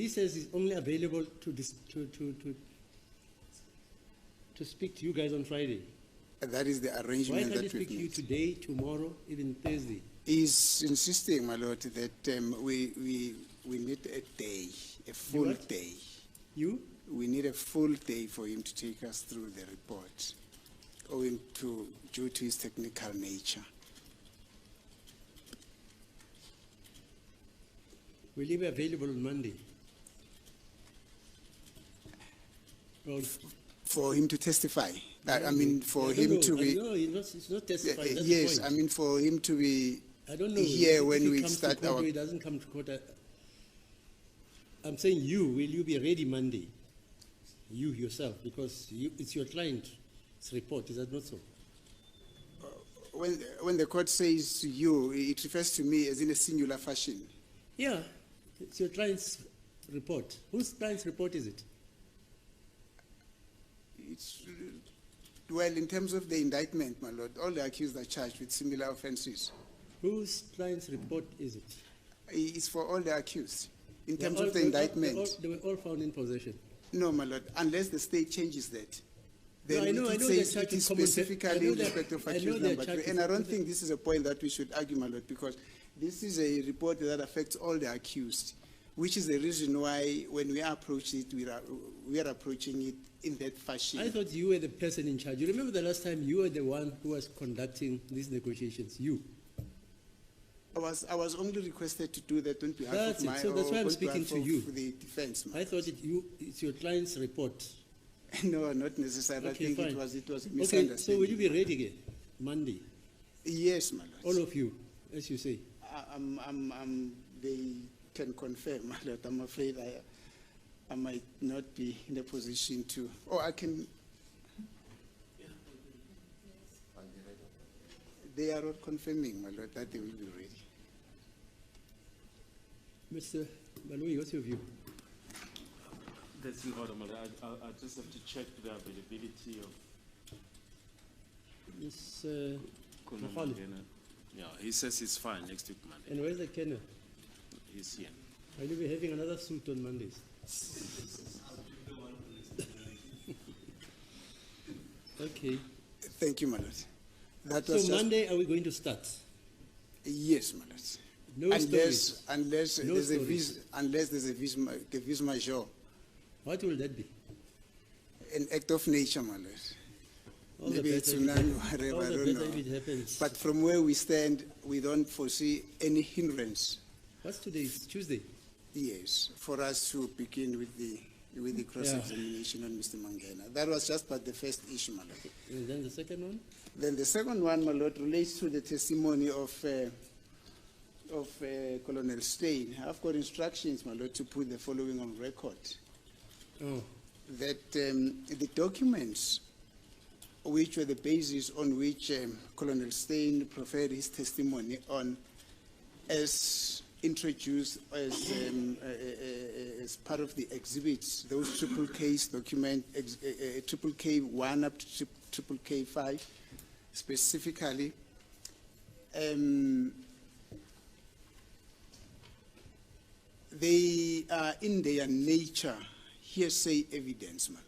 He says he's only available to speak to you guys on Friday. That is the Why arrangement can't he that speak to we've you made. today, tomorrow, even Thursday? He's insisting, my lord, that we need a day, a full what? day. You? We need a full day for him to take us through the report, due to his technical nature. Will you be available on Monday? Well, For him to testify. I mean, for I don't him know. to be. No, it's not testifying. That's Yes, the I point. mean, for him to be I don't know. here if when he we comes start to court our. or he doesn't come to court. I'm saying will you be ready Monday? You yourself, because it's your client's report. Is that not so? When the court says you, it refers to me as in a singular fashion. Yeah, it's your client's report. Whose client's report is it? It's, well, in terms of the indictment, my lord, all the accused are charged with similar offenses. Whose client's report is it? It's for all the accused. In They're terms all- of the they were indictment, they were all found in possession. no, my lord, unless the state changes that. No, Then I know it they're says charged it is with common specifically in respect of I know accused they're number charged 3. with And I don't common- think this is a point that we should argue, my lord, because this is a report that affects all the accused, which is the reason why when we approach it, we are approaching it in that fashion. I thought you were the person in charge. You remember the last time you were the one who was conducting these negotiations? You. I was only requested to do that on behalf That's of it. my So that's why I'm on speaking behalf to of you. the defense. I thought it's your client's report. No, not necessarily. Okay, I think fine. it was a Okay, misunderstanding. so will you be ready again Monday? Yes, my lord. All of you, as you say. They can confirm, my lord. I'm afraid I might not be in a position to, or I can. They are all confirming, my lord, that they will be ready. Mr. Balui, what's your view? That's in order, Madam. I just have to check the availability of Ms. Colonel Mahalo. Mangena. Yeah, he says he's fine next week, Monday. And where's the kennel? He's here. Will you be having another suit on Mondays? Okay. Thank you, my lord. That So was just, Monday, are we going to start? yes, my lord. No stories. Unless No there's stories. a vis major, What will that be? an act of nature, my lord. All the Maybe better it's if tsunami, it- whatever, all I the don't better if know. it happens. But from where we stand, we don't foresee any hindrance, What's today? It's Tuesday. yes, for us to begin with the cross-examination on Mr. Mangena. That was just but the first issue, my lord. And then the second one? Then the second one, my lord, relates to the testimony of Colonel Stein. I've got instructions, my lord, to put the following on record. Oh, That the documents which were the basis on which Colonel Stein preferred his testimony on, as introduced as part of the exhibits, those triple case document, triple K1 up to triple K5, specifically, they are in their nature hearsay evidence, my lord.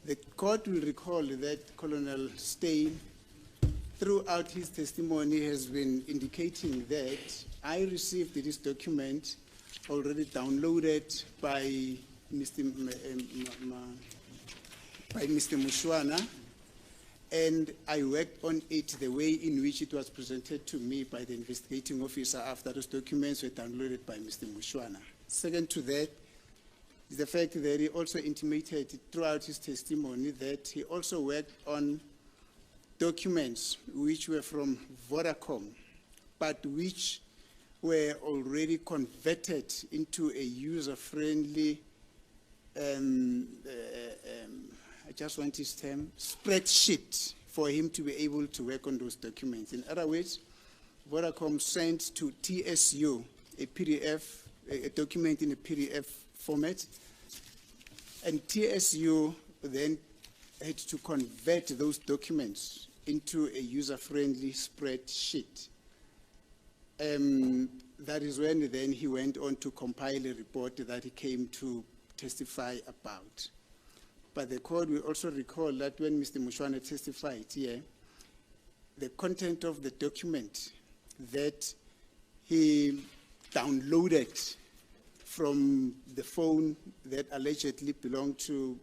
The court will recall that Colonel Stein, throughout his testimony, has been indicating that I received this document already downloaded by Mr. Mushwana, and I worked on it the way in which it was presented to me by the investigating officer after those documents were downloaded by Mr. Mushwana. Second to that is the fact that he also intimated throughout his testimony that he also worked on documents which were from Vodacom, but which were already converted into a user-friendly, I just want his term, spreadsheet for him to be able to work on those documents. In other words, Vodacom sent to TSU a PDF, a document in a PDF format, and TSU then had to convert those documents into a user-friendly spreadsheet. That is when then he went on to compile a report that he came to testify about. But the court will also recall that when Mr. Mushwana testified here, the content of the document that he downloaded from the phone that allegedly belonged to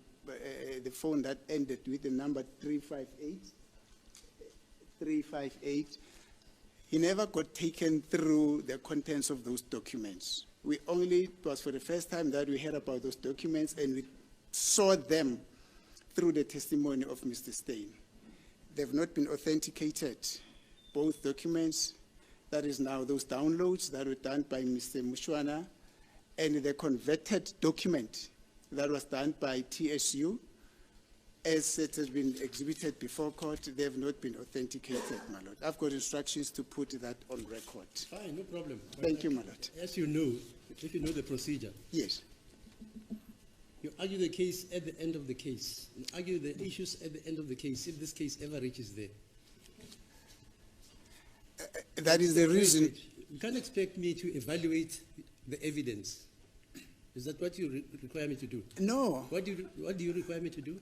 the phone that ended with the number 358, he never got taken through the contents of those documents. It was for the first time that we heard about those documents, and we saw them through the testimony of Mr. Steyn. They've not been authenticated, both documents. That is now those downloads that were done by Mr. Mushwana, and the converted document that was done by TSU, as it has been exhibited before court, they have not been authenticated, my lord. I've got instructions to put that on record. Fine, no problem. Thank you, my lord. As you know, if you know the procedure, Yes. you argue the case at the end of the case. You argue the issues at the end of the case, if this case ever reaches there. That is the reason. You can't expect me to evaluate the evidence. Is that what you require me to do? No. What do you require me to do?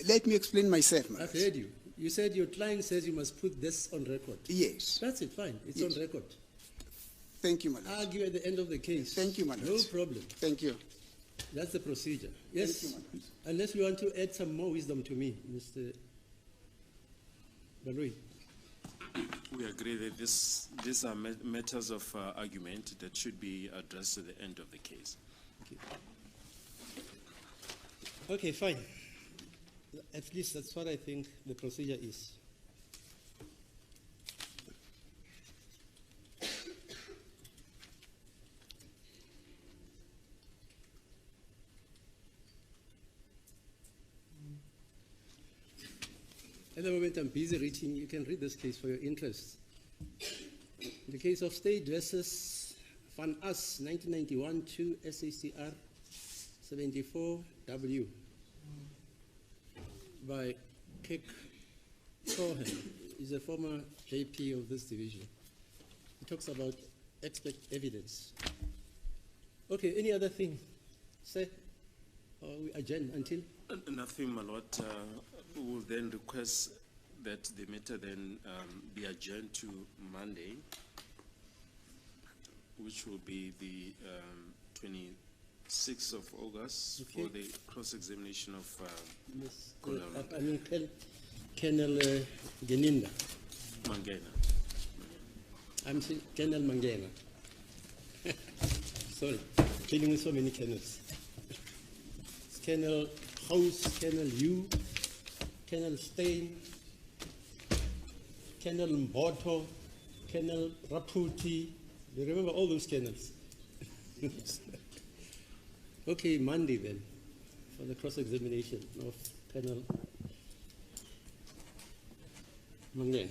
Let me explain myself, my I've lord. heard you. You said your client says you must put this on record. Yes. That's it, fine. It's Yes. on record. Thank you, my lord. Argue at the end of the case. Thank you, my lord. No problem. Thank you. That's the procedure. Yes. Thank you, my lord. Unless you want to add some more wisdom to me, Mr. Balui. We agree that these are matters of argument that should be addressed at the end of the case. Okay, fine. At least that's what I think the procedure is. At the moment, I'm busy reading. You can read this case for your interest. The case of State versus Van Us, 1991 to SACR 74W by Kek Cohen. He's a former JP of this division. He talks about expert evidence. Okay, any other thing? Say, or we adjourn until? Nothing, my lord. We will then request that the matter then be adjourned to Monday, which will be the 26th of August, Okay. for the cross-examination of Miss, Colonel I mean, Colonel Geninda. Mangena. I'm saying Colonel Mangena. Sorry, dealing with so many colonels. It's Colonel House, Colonel Yu, Colonel Steyn, Colonel Mboto, Colonel Raputi. You remember all those colonels? Okay, Monday then, for the cross-examination of Colonel Mangena.